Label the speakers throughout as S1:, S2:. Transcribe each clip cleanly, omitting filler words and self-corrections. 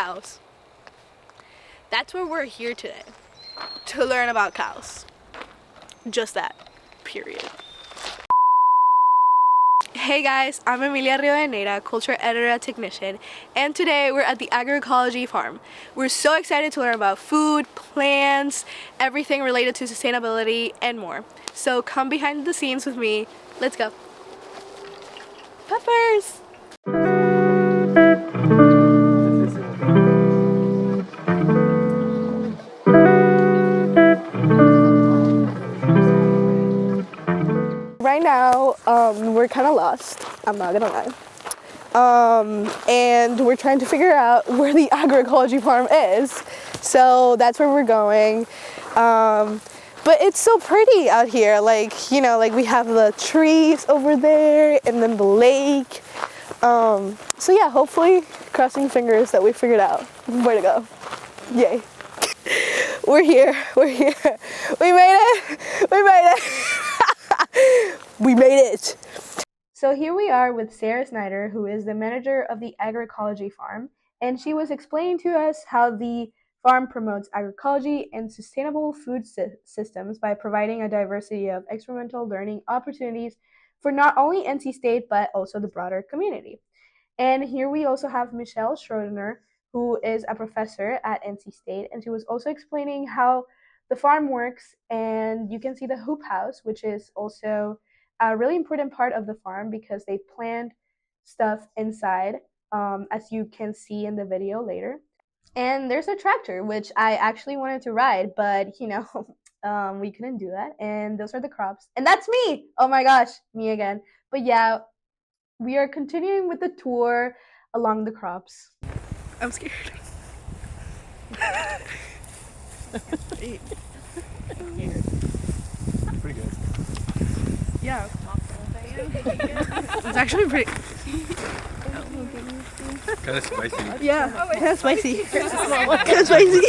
S1: cows. That's where we're here today, to learn about cows. Just that, period. Hey guys, I'm Emilia Rivadeneira, culture editor at Technician, and today we're at the Agroecology farm. We're so excited to learn about food, plants, everything related to sustainability, and more. So come behind the scenes with me. Let's go. Peppers! Right now, we're kind of lost, I'm not gonna lie. And we're trying to figure out where the agroecology farm is. So that's where we're going. But it's so pretty out here. Like, you know, like we have the trees over there and then the lake. So yeah, hopefully, crossing fingers that we figured out where to go. Yay. We're here. We made it. We made it. So here we are with Sarah Snyder, who is the manager of the Agroecology farm, and she was explaining to us how the farm promotes agroecology and sustainable food systems by providing a diversity of experimental learning opportunities for not only NC State, but also the broader community. And here we also have Michelle Schroeder, who is a professor at NC State, and she was also explaining how the farm works, and you can see the hoop house, which is also a really important part of the farm because they plant stuff inside, as you can see in the video later. And there's a tractor, which I actually wanted to ride, but you know, we couldn't do that. And those are the crops. And that's me! Oh my gosh, me again. But yeah, we are continuing with the tour along the crops. I'm scared.
S2: Pretty good.
S1: Yeah. It's actually pretty.
S2: Kind of spicy.
S1: Yeah, kind of spicy. Kind of spicy.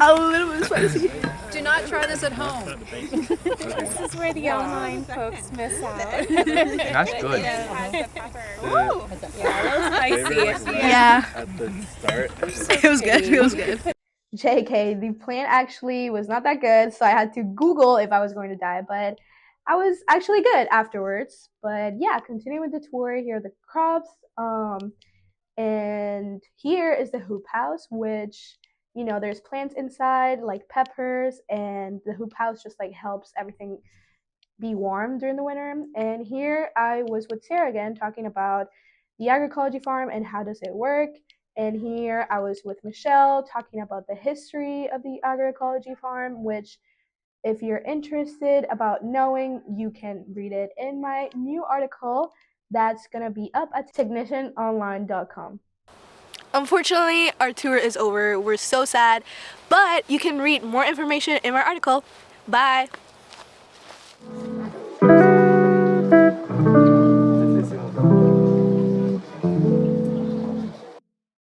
S1: A little bit spicy.
S3: Do not try this at home.
S4: This is where the online folks miss out.
S2: That's good.
S4: Yeah, a little spicy.
S1: Yeah.
S2: At the start.
S1: It was good. It was good. JK, the plan actually was not that good, so I had to Google if I was going to die, but I was actually good afterwards. But yeah, continuing with the tour, here are the crops. And here is the hoop house, which, you know, there's plants inside like peppers, and the hoop house just like helps everything be warm during the winter. And here I was with Sarah again talking about the agroecology farm and how does it work. And here I was with Michelle talking about the history of the agroecology farm, which if you're interested about knowing, you can read it in my new article that's going to be up at technicianonline.com. Unfortunately, our tour is over. We're so sad, but you can read more information in my article. Bye.